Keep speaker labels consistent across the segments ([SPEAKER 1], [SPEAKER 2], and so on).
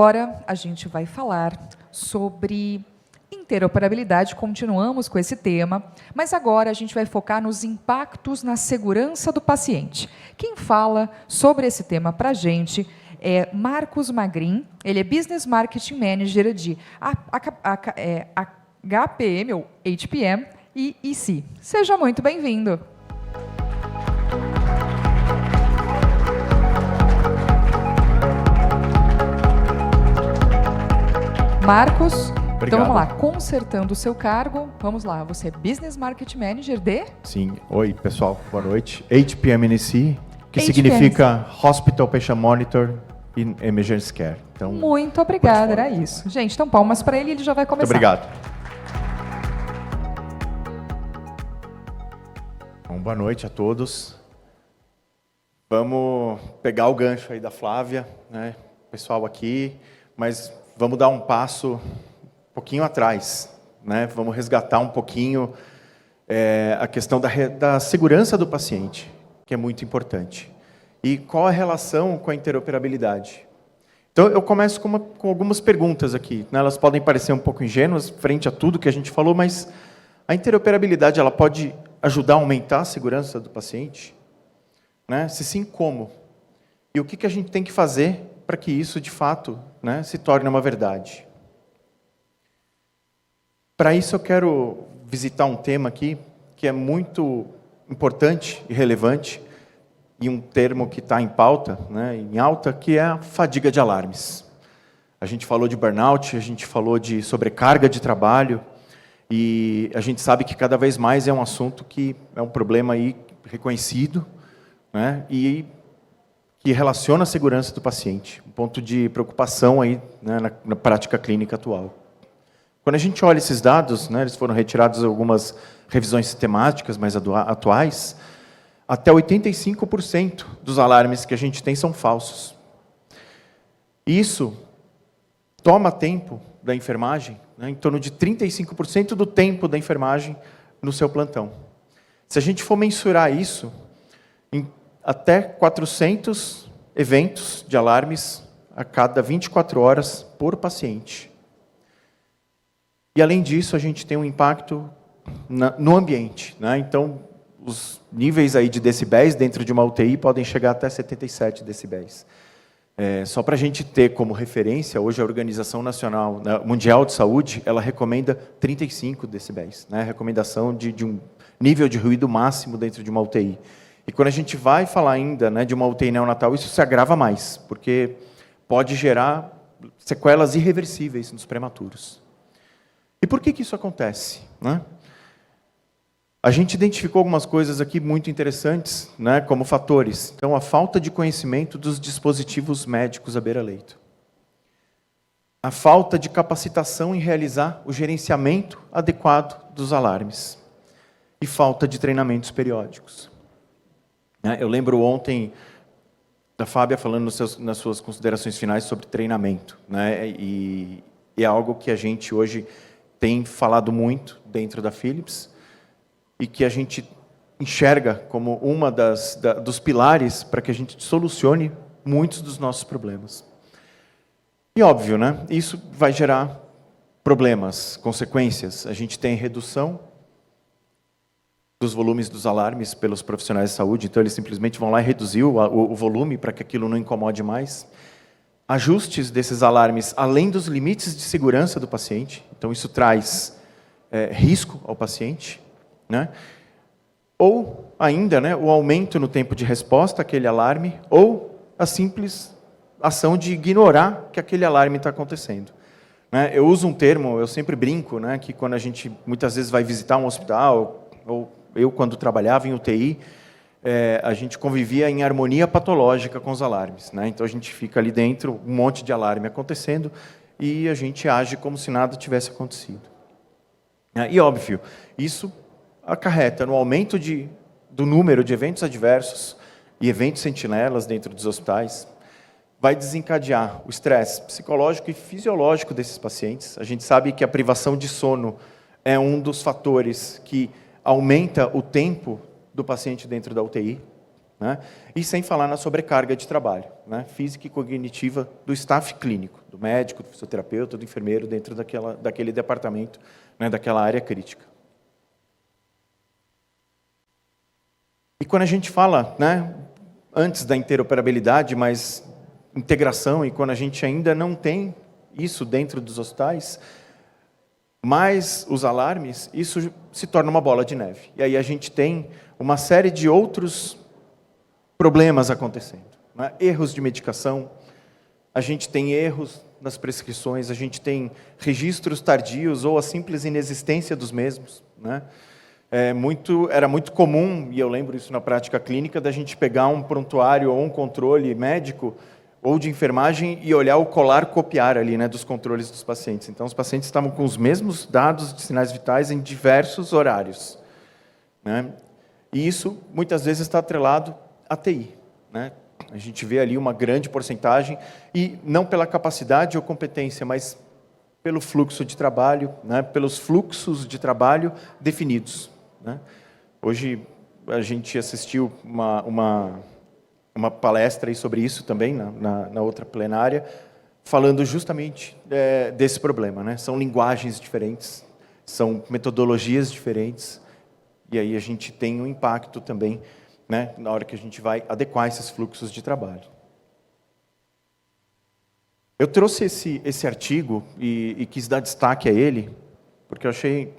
[SPEAKER 1] agora a gente vai falar sobre interoperabilidade, continuamos com esse tema, mas agora a gente vai focar nos impactos na segurança do paciente. Quem fala sobre esse tema para a gente é Marcos Magrin, ele é Business Marketing Manager de HPM, ou HPM, e IC. Seja muito bem-vindo. Marcos,
[SPEAKER 2] obrigado.
[SPEAKER 1] Então vamos lá, consertando o seu cargo, vamos lá, você é Business Marketing Manager de?
[SPEAKER 2] Sim, oi pessoal, boa noite. HPM&C, que
[SPEAKER 1] HPM.
[SPEAKER 2] significa Hospital Patient Monitor in Emergency Care. Então,
[SPEAKER 1] muito obrigada, era isso. Gente, então palmas para ele, ele já vai começar.
[SPEAKER 2] Muito obrigado. Bom, boa noite a todos. Vamos pegar o gancho aí da Flávia, né, pessoal aqui, mas vamos dar um passo um pouquinho atrás, né? Vamos resgatar um pouquinho a questão da segurança do paciente, que é muito importante. E qual a relação com a interoperabilidade? Então, eu começo com algumas perguntas aqui, né? Elas podem parecer um pouco ingênuas frente a tudo que a gente falou, mas a interoperabilidade ela pode ajudar a aumentar a segurança do paciente? Né? Se sim, como? E o que a gente tem que fazer para que isso, de fato, né, se torne uma verdade? Para isso, eu quero visitar um tema aqui que é muito importante e relevante, e um termo que está em pauta, né, em alta, que é a fadiga de alarmes. A gente falou de burnout, a gente falou de sobrecarga de trabalho, e a gente sabe que cada vez mais é um assunto que é um problema aí reconhecido, né, e que relaciona a segurança do paciente, um ponto de preocupação aí, né, na prática clínica atual. Quando a gente olha esses dados, né, eles foram retirados algumas revisões sistemáticas mais atuais, até 85% dos alarmes que a gente tem são falsos. Isso toma tempo da enfermagem, né, em torno de 35% do tempo da enfermagem no seu plantão. Se a gente for mensurar isso, em até 400 eventos de alarmes a cada 24 horas por paciente. E, além disso, a gente tem um impacto no ambiente, né? Então, os níveis aí de decibéis dentro de uma UTI podem chegar até 77 decibéis. Só para a gente ter como referência, hoje a Organização Nacional Mundial de Saúde, ela recomenda 35 decibéis, né? Recomendação de um nível de ruído máximo dentro de uma UTI. E quando a gente vai falar ainda, né, de uma UTI neonatal, isso se agrava mais, porque pode gerar sequelas irreversíveis nos prematuros. E por que isso acontece? Né? A gente identificou algumas coisas aqui muito interessantes, né, como fatores. Então, a falta de conhecimento dos dispositivos médicos à beira-leito. A falta de capacitação em realizar o gerenciamento adequado dos alarmes. E falta de treinamentos periódicos. Eu lembro ontem da Fábia falando nas suas considerações finais sobre treinamento, né? E é algo que a gente hoje tem falado muito dentro da Philips e que a gente enxerga como uma dos pilares para que a gente solucione muitos dos nossos problemas. E óbvio, né? Isso vai gerar problemas, consequências. A gente tem redução dos volumes dos alarmes pelos profissionais de saúde, então eles simplesmente vão lá e reduzir o volume para que aquilo não incomode mais. Ajustes desses alarmes além dos limites de segurança do paciente, então isso traz risco ao paciente, né? Ou ainda, né, o aumento no tempo de resposta àquele alarme, ou a simples ação de ignorar que aquele alarme está acontecendo. Né? Eu uso um termo, eu sempre brinco, né, que quando a gente muitas vezes vai visitar um hospital, ou eu, quando trabalhava em UTI, a gente convivia em harmonia patológica com os alarmes, né? Então, a gente fica ali dentro, um monte de alarme acontecendo, e a gente age como se nada tivesse acontecido. E, óbvio, isso acarreta no aumento do número de eventos adversos e eventos sentinelas dentro dos hospitais, vai desencadear o estresse psicológico e fisiológico desses pacientes. A gente sabe que a privação de sono é um dos fatores que aumenta o tempo do paciente dentro da UTI, né? E sem falar na sobrecarga de trabalho, né, física e cognitiva do staff clínico, do médico, do fisioterapeuta, do enfermeiro dentro daquele departamento, né, daquela área crítica. E quando a gente fala, né, antes da interoperabilidade, mas integração, e quando a gente ainda não tem isso dentro dos hospitais, mais os alarmes, isso se torna uma bola de neve. E aí a gente tem uma série de outros problemas acontecendo, né? Erros de medicação, a gente tem erros nas prescrições, a gente tem registros tardios ou a simples inexistência dos mesmos, né? Era muito comum, e eu lembro isso na prática clínica, da gente pegar um prontuário ou um controle médico ou de enfermagem e olhar o colar copiar ali, né, dos controles dos pacientes. Então, os pacientes estavam com os mesmos dados de sinais vitais em diversos horários, né? E isso, muitas vezes, está atrelado à TI, né? A gente vê ali uma grande porcentagem, e não pela capacidade ou competência, mas pelo fluxo de trabalho, né, pelos fluxos de trabalho definidos, né? Hoje, a gente assistiu uma palestra aí sobre isso também, na outra plenária, falando justamente desse problema, né? São linguagens diferentes, são metodologias diferentes, e aí a gente tem um impacto também, né, na hora que a gente vai adequar esses fluxos de trabalho. Eu trouxe esse artigo e quis dar destaque a ele, porque eu achei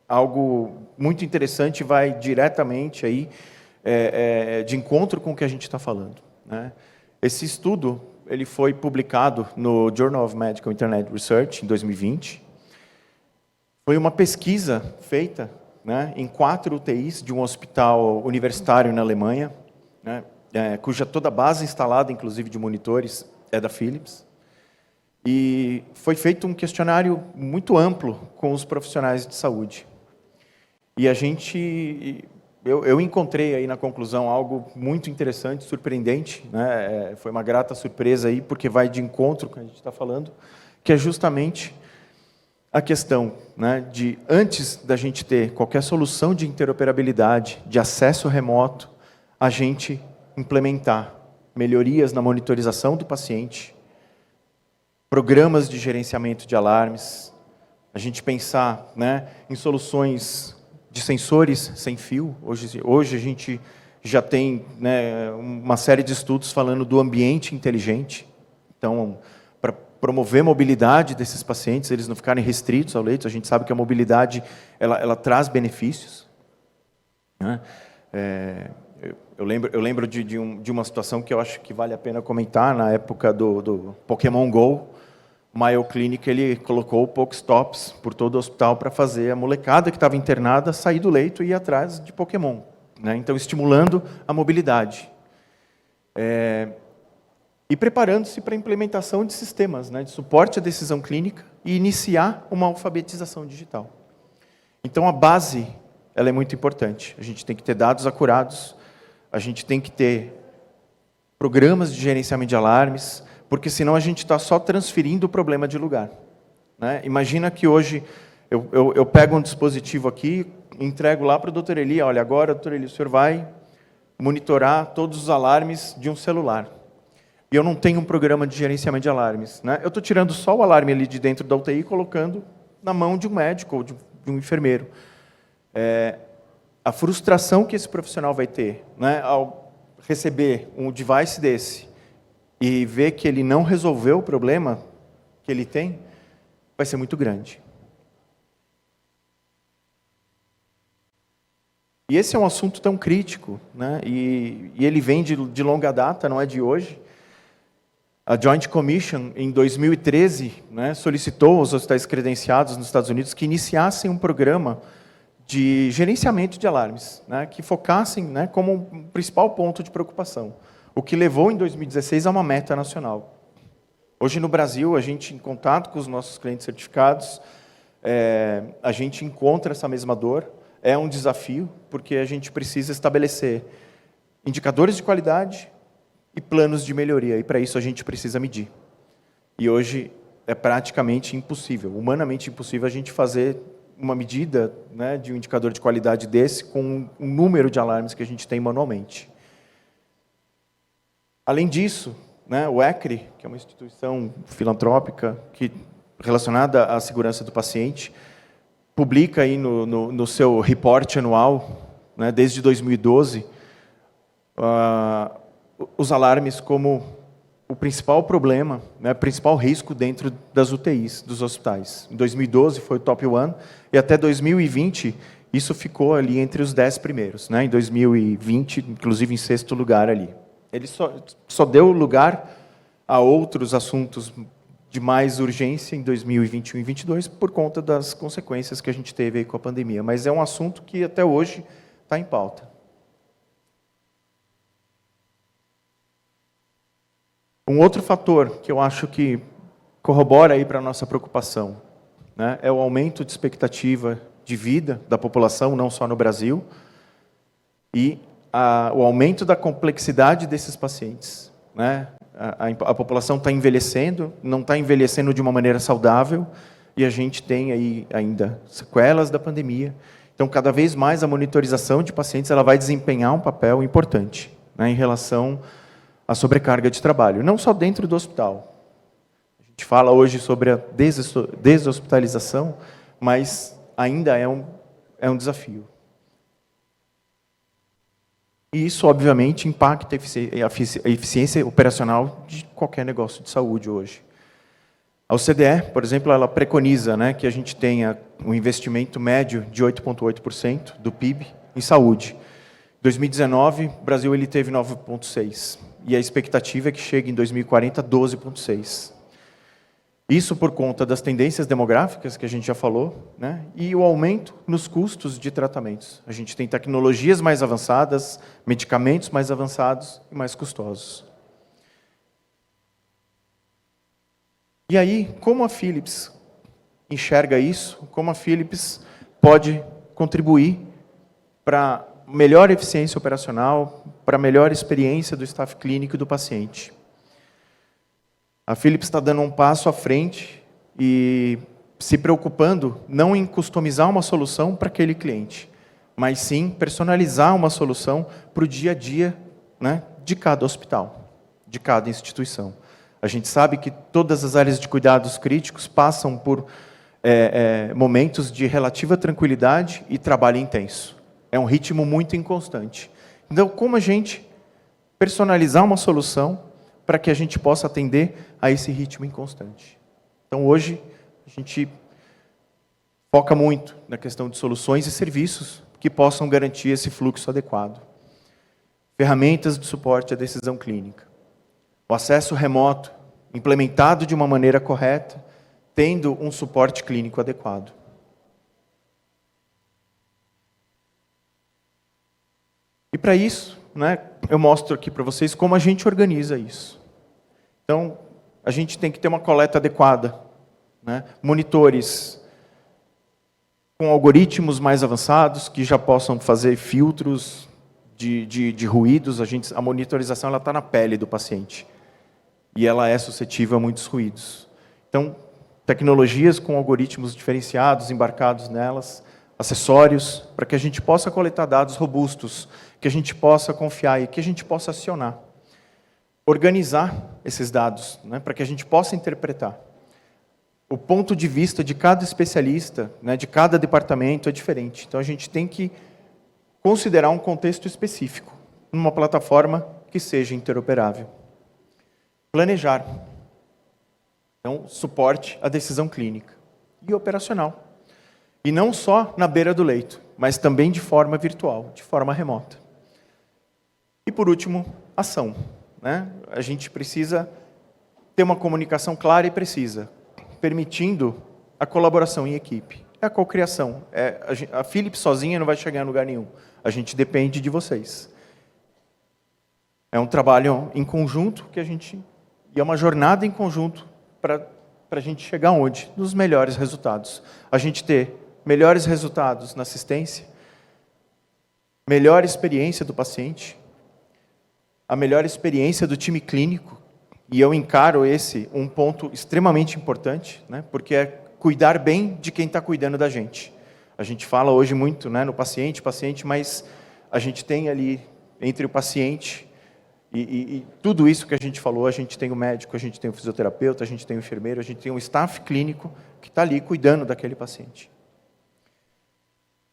[SPEAKER 2] algo muito interessante e vai diretamente aí, de encontro com o que a gente está falando, né? Esse estudo ele foi publicado no Journal of Medical Internet Research em 2020. Foi uma pesquisa feita, né, em 4 UTIs de um hospital universitário na Alemanha, né, cuja toda a base instalada, inclusive de monitores, é da Philips. E foi feito um questionário muito amplo com os profissionais de saúde. E eu encontrei aí na conclusão algo muito interessante, surpreendente, né? Foi uma grata surpresa aí, porque vai de encontro com o que a gente está falando, que é justamente a questão, né, de antes da gente ter qualquer solução de interoperabilidade, de acesso remoto, a gente implementar melhorias na monitorização do paciente, programas de gerenciamento de alarmes, a gente pensar, né, em soluções de sensores sem fio. Hoje a gente já tem, né, uma série de estudos falando do ambiente inteligente. Então, para promover a mobilidade desses pacientes, eles não ficarem restritos ao leito, a gente sabe que a mobilidade ela traz benefícios, né? Eu lembro de uma situação que eu acho que vale a pena comentar, na época do Pokémon GO. O Mayo Clinic ele colocou Pokestops por todo o hospital para fazer a molecada que estava internada sair do leito e ir atrás de Pokémon, né? Então, estimulando a mobilidade. E preparando-se para a implementação de sistemas, né, de suporte à decisão clínica e iniciar uma alfabetização digital. Então, a base ela é muito importante. A gente tem que ter dados acurados, a gente tem que ter programas de gerenciamento de alarmes, porque senão a gente está só transferindo o problema de lugar, né? Imagina que hoje eu pego um dispositivo aqui, entrego lá para o Dr. Eli, olha, agora, Dr. Eli, o senhor vai monitorar todos os alarmes de um celular. E eu não tenho um programa de gerenciamento de alarmes, né? Eu estou tirando só o alarme ali de dentro da UTI e colocando na mão de um médico ou de um enfermeiro. A frustração que esse profissional vai ter, né, ao receber um device desse e ver que ele não resolveu o problema que ele tem, vai ser muito grande. E esse é um assunto tão crítico, né? E ele vem de longa data, não é de hoje. A Joint Commission, em 2013, né, solicitou aos hospitais credenciados nos Estados Unidos que iniciassem um programa de gerenciamento de alarmes, né, que focassem, né, como um principal ponto de preocupação, o que levou, em 2016, a uma meta nacional. Hoje, no Brasil, a gente, em contato com os nossos clientes certificados, a gente encontra essa mesma dor. É um desafio, porque a gente precisa estabelecer indicadores de qualidade e planos de melhoria, e para isso a gente precisa medir. E hoje é praticamente impossível, humanamente impossível, a gente fazer uma medida, né, de um indicador de qualidade desse com um número de alarmes que a gente tem manualmente. Além disso, né, o ECRI, que é uma instituição filantrópica relacionada à segurança do paciente, publica aí no seu reporte anual, né, desde 2012, os alarmes como o principal problema, né, o principal risco dentro das UTIs, dos hospitais. Em 2012 foi o top 1, e até 2020 isso ficou ali entre os 10 primeiros. Né, em 2020, inclusive em 6º lugar ali. Ele só deu lugar a outros assuntos de mais urgência em 2021 e 2022 por conta das consequências que a gente teve aí com a pandemia. Mas é um assunto que até hoje está em pauta. Um outro fator que eu acho que corrobora aí para a nossa preocupação, né, é o aumento de expectativa de vida da população, não só no Brasil, e o aumento da complexidade desses pacientes. Né? A população está envelhecendo, não está envelhecendo de uma maneira saudável, e a gente tem aí ainda sequelas da pandemia. Então, cada vez mais a monitorização de pacientes ela vai desempenhar um papel importante, né, em relação à sobrecarga de trabalho, não só dentro do hospital. A gente fala hoje sobre a deshospitalização, mas ainda é um desafio. E isso, obviamente, impacta a eficiência operacional de qualquer negócio de saúde hoje. A OCDE, por exemplo, ela preconiza, né, que a gente tenha um investimento médio de 8,8% do PIB em saúde. Em 2019, o Brasil ele teve 9,6%, e a expectativa é que chegue em 2040 a 12,6%. Isso por conta das tendências demográficas que a gente já falou, né? E o aumento nos custos de tratamentos. A gente tem tecnologias mais avançadas, medicamentos mais avançados e mais custosos. E aí, como a Philips enxerga isso? Como a Philips pode contribuir para melhor eficiência operacional, para melhor experiência do staff clínico e do paciente? A Philips está dando um passo à frente e se preocupando não em customizar uma solução para aquele cliente, mas sim personalizar uma solução para o dia a dia, né, de cada hospital, de cada instituição. A gente sabe que todas as áreas de cuidados críticos passam por momentos de relativa tranquilidade e trabalho intenso. É um ritmo muito inconstante. Então, como a gente personalizar uma solução para que a gente possa atender a esse ritmo inconstante? Então, hoje, a gente foca muito na questão de soluções e serviços que possam garantir esse fluxo adequado. Ferramentas de suporte à decisão clínica. O acesso remoto, implementado de uma maneira correta, tendo um suporte clínico adequado. E para isso, né, eu mostro aqui para vocês como a gente organiza isso. Então, a gente tem que ter uma coleta adequada, né, monitores com algoritmos mais avançados, que já possam fazer filtros de ruídos. A monitorização está na pele do paciente, e ela é suscetível a muitos ruídos. Então, tecnologias com algoritmos diferenciados, embarcados nelas, acessórios, para que a gente possa coletar dados robustos, que a gente possa confiar e que a gente possa acionar. Organizar esses dados, né, para que a gente possa interpretar. O ponto de vista de cada especialista, né, de cada departamento é diferente. Então, a gente tem que considerar um contexto específico, numa plataforma que seja interoperável. Planejar. Então, suporte à decisão clínica e operacional. E não só na beira do leito, mas também de forma virtual, de forma remota. E, por último, ação. Né? A gente precisa ter uma comunicação clara e precisa, permitindo a colaboração em equipe. É a cocriação. A Philips sozinha não vai chegar em lugar nenhum. A gente depende de vocês. É um trabalho em conjunto e é uma jornada em conjunto para a gente chegar onde? Nos melhores resultados. A gente ter melhores resultados na assistência, melhor experiência do paciente, a melhor experiência do time clínico, e eu encaro esse um ponto extremamente importante, né, porque é cuidar bem de quem está cuidando da gente. A gente fala hoje muito, né, no paciente, mas a gente tem ali entre o paciente E tudo isso que a gente falou, a gente tem o médico, a gente tem o fisioterapeuta, a gente tem o enfermeiro, a gente tem um staff clínico que está ali cuidando daquele paciente.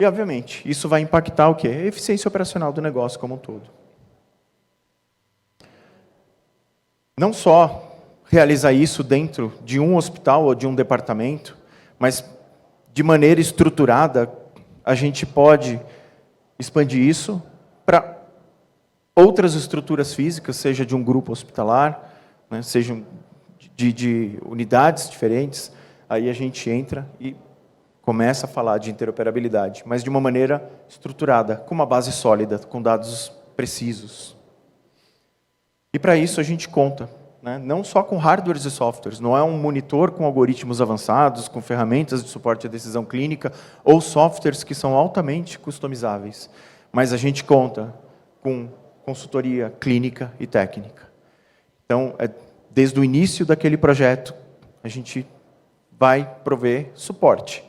[SPEAKER 2] E, obviamente, isso vai impactar o quê? A eficiência operacional do negócio como um todo. Não só realizar isso dentro de um hospital ou de um departamento, mas de maneira estruturada, a gente pode expandir isso para outras estruturas físicas, seja de um grupo hospitalar, né, sejam de unidades diferentes. Aí a gente entra e começa a falar de interoperabilidade, mas de uma maneira estruturada, com uma base sólida, com dados precisos. E para isso a gente conta, né, não só com hardwares e softwares, não é um monitor com algoritmos avançados, com ferramentas de suporte à decisão clínica, ou softwares que são altamente customizáveis, mas a gente conta com consultoria clínica e técnica. Então, desde o início daquele projeto, a gente vai prover suporte,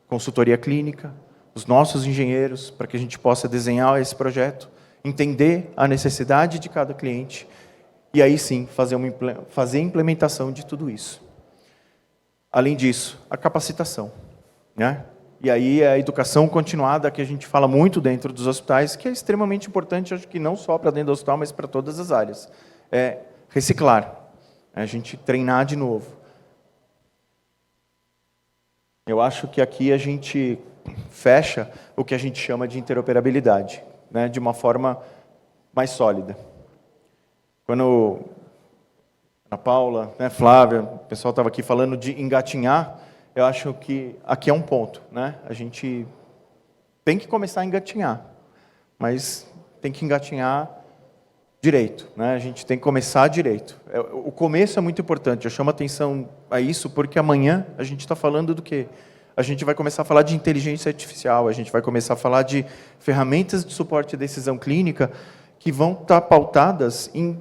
[SPEAKER 2] consultoria clínica, os nossos engenheiros, para que a gente possa desenhar esse projeto, entender a necessidade de cada cliente, e aí sim fazer a implementação de tudo isso. Além disso, a capacitação, né? E aí a educação continuada, que a gente fala muito dentro dos hospitais, que é extremamente importante, acho que não só para dentro do hospital, mas para todas as áreas. É reciclar, a gente treinar de novo. Eu acho que aqui a gente fecha o que a gente chama de interoperabilidade, né, de uma forma mais sólida. Quando a Paula, né, Flávia, o pessoal estava aqui falando de engatinhar, eu acho que aqui é um ponto, né? A gente tem que começar a engatinhar, mas tem que engatinhar direito, né? A gente tem que começar direito. O começo é muito importante, eu chamo atenção a isso porque amanhã a gente está falando do quê? A gente vai começar a falar de inteligência artificial, a gente vai começar a falar de ferramentas de suporte à decisão clínica que vão estar pautadas em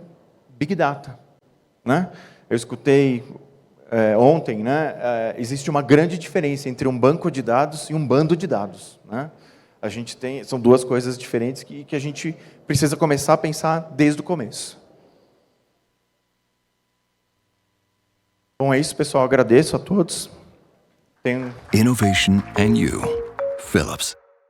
[SPEAKER 2] Big Data, né? Eu escutei ontem, né, existe uma grande diferença entre um banco de dados e um bando de dados, né? A gente são duas coisas diferentes que a gente precisa começar a pensar desde o começo. Bom, é isso, pessoal. Agradeço a todos.
[SPEAKER 3] Innovation and you. Philips.